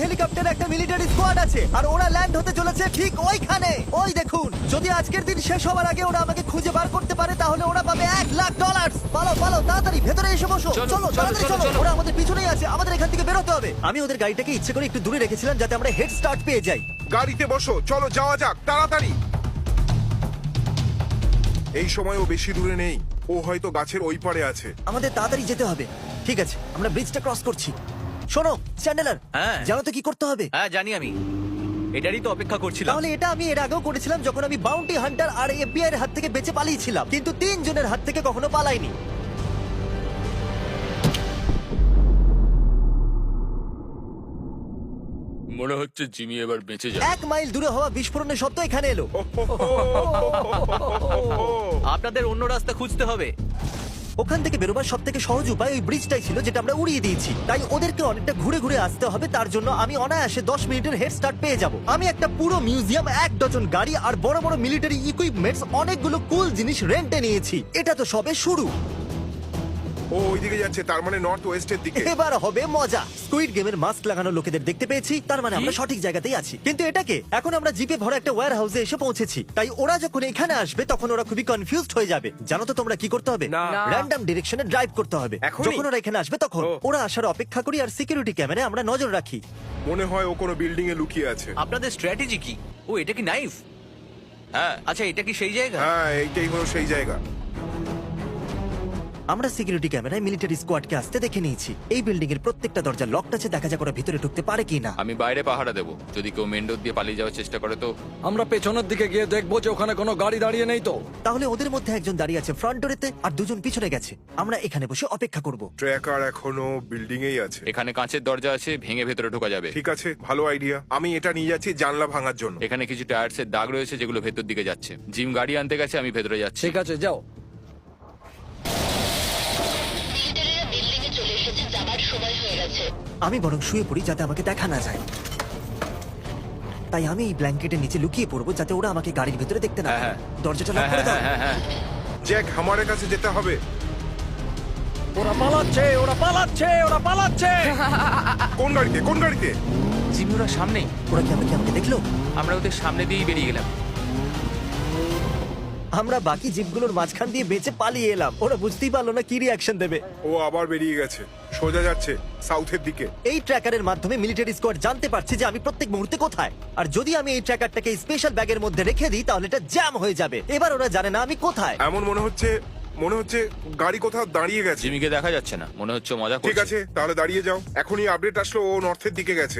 হেলিকপ্টারে একটা military squad আছে আর ওরা ল্যান্ড হতে চলেছে ঠিক ওইখানে। ওই দেখুন, যদি আজকের দিন শেষ হওয়ার আগে ওরা আমাকে খুঁজে বার করতে পারে তাহলে ওরা পাবে $1,00,000। পালো পালো, তাড়াতাড়ি ভেতরে এসে বসো। চলো তাড়াতাড়ি চলো, ওরা আমাদের পিছনেই আছে, আমাদের এখান থেকে বেরোতে হবে। আমি ওদের গাড়িটাকে ইচ্ছে করে একটু দূরে রেখেছিলাম যাতে আমরা হেড স্টার্ট পেয়ে যাই। গাড়িতে বসো, চলো যাওয়া যাক তাড়াতাড়ি। এই সময় ও বেশি দূরে নেই, ও হয়তো গাছের ওই পারে আছে। আমাদের তাড়াতাড়ি যেতে হবে। ঠিক আছে, আমরা ব্রিজটা ক্রস করছি। শোনো চ্যান্ডেলার, হ্যাঁ। জানো তো কি করতে হবে? হ্যাঁ জানি আমি, এটারই তো অপেক্ষা করছিলাম। তাহলে এটা আমি এর আগেও করেছিলাম যখন আমি বাউন্টি হান্টার আর এফবিআই এর হাত থেকে বেঁচে পালিয়েছিলাম, কিন্তু 3 জনের হাত থেকে কখনো পালাইনি। মনে হচ্ছে জিমি এবার বেঁচে যাবে। 1 মাইল দূরে হওয়া বিস্ফোরণের শব্দ এখানে এলো। আপনাদের অন্য রাস্তা খুঁজতে হবে। ওখান থেকে বেরোবার সব থেকে সহজ উপায় ওই ব্রিজটাই ছিল যেটা আমরা উড়িয়ে দিয়েছি। তাই ওদেরকে অনেকটা ঘুরে ঘুরে আসতে হবে, তার জন্য আমি অনায়াসে 10 মিনিটের হেড স্টার্ট পেয়ে যাব। আমি একটা পুরো মিউজিয়াম, 1 ডজন গাড়ি আর বড় বড় মিলিটারি ইকুইপমেন্টস, অনেকগুলো কুল জিনিস রেন্টে নিয়েছি। এটা তো সবে শুরু। ও ওইদিকে যাচ্ছে, তার মানে নর্থ ওয়েস্টের দিকে। এবার হবে মজা। স্কুইড গেমের মাস্ক লাগানো লোকেদের দেখতে পেয়েছি, তার মানে আমরা সঠিক জায়গাতেই আছি। কিন্তু এটাকে এখন আমরা জিপে ভরা একটা ওয়্যার হাউসে এসে পৌঁছেছি। তাই ওরা যখন এখানে আসবে তখন ওরা খুবই কনফিউজড হয়ে যাবে। জানো তো তোমরা কি করতে হবে? না। র্যান্ডম ডিরেকশনে ড্রাইভ করতে হবে। এখনই? যখন ওরা এখানে আসবে তখন ওরা আসার অপেক্ষা করি আর সিকিউরিটি ক্যামেরায় আমরা নজর রাখি। মনে হয় ও কোনো বিল্ডিং এ লুকিয়ে আছে। আপনাদের স্ট্র্যাটেজি কি? ও এটা কি নাইফ? হ্যাঁ, আচ্ছা এটা কি সেই জায়গা? হ্যাঁ, এইটাই হলো সেই জায়গা। আমরা সিকিউরিটি ক্যামেরায় মিলিটারি স্কোয়াডকে আসতে দেখে নিয়েছি। এই বিল্ডিং এর প্রত্যেকটা দরজা লকড আছে, দেখা যাক ওরা ভিতরে ঢুকতে পারে কিনা। আমি বাইরে পাহারা দেবো। যদি কেউ মেন ডোর দিয়ে পালিয়ে যাওয়ার চেষ্টা করে তো। আমরা পেছনের দিকে গিয়ে দেখবো যে ওখানে কোনো গাড়ি দাঁড়িয়ে নেই তো। তাহলে ওদের মধ্যে একজন দাঁড়িয়ে আছে ফ্রন্ট ডোরেতে আর 2 জন পিছনে গেছে। আমরা এখানে বসে অপেক্ষা করব। ট্র্যাকার এখনো বিল্ডিং এই আছে। এখানে কাঁচের দরজা আছে, ভেঙে ভেতরে ঢোকা যাবে। ঠিক আছে, ভালো আইডিয়া। আমি এটা নিয়ে যাচ্ছি জানলা ভাঙার জন্য। এখানে কিছু টায়ার্সের দাগ রয়েছে যেগুলো ভেতর দিকে যাচ্ছে। জিম গাড়ি আনতে গেছে, আমি ভেতরে যাচ্ছি। ঠিক আছে যাও। মিলিটারিরা বিল্ডিং এ চলে এসেছে, যাবার সময় হয়ে গেছে। আমি বরং শুয়ে পড়ি যাতে আমাকে দেখা না যায়। তাই আমি এই ব্ল্যাঙ্কেটের নিচে লুকিয়ে পড়বো যাতে ওরা আমাকে গাড়ির ভিতরে দেখতে না হ্যাঁ, পায়। হ্যাঁ। দরজাটা লক হ্যাঁ করে দাও। হ্যাঁ হ্যাঁ। জ্যাক, হামারের কাছে যেতে হবে। ওরা পালাচ্ছে, ওরা পালাচ্ছে, ওরা পালাচ্ছে। কোন গাড়িতে, কোন গাড়িতে? জিমি ওরা সামনেই। ওরা কি আমাকে দেখলো? আমরা ওদের সামনে দিয়েই বেরিয়ে গেলাম। আমরা বাকি জিপগুলোর মাঝখান দিয়ে বেঁচে পালিয়ে এলাম। ওরা বুঝতেই পারলো না কি রিয়াকশন দেবে। ও আবার বেরিয়ে গেছে, সোজা যাচ্ছে সাউথের দিকে। এই ট্র্যাকারের মাধ্যমে মিলিটারি স্কোয়াড জানতে পারছে যে আমি প্রত্যেক মুহূর্তে কোথায়। আর যদি আমি এই ট্র্যাকারটাকে স্পেশাল ব্যাগের মধ্যে রেখে দিই তাহলে এটা জ্যাম হয়ে যাবে। এবার ওরা জানে না আমি কোথায়। এমন মনে হচ্ছে গাড়ি কোথাও দাঁড়িয়ে গেছে। জিমিকে দেখা যাচ্ছে না, মনে হচ্ছে মজা ঠিক করছে। আছে, তাহলে দাঁড়িয়ে যাও। এখনই আপডেট আসলো ও নর্থের দিকে গেছে।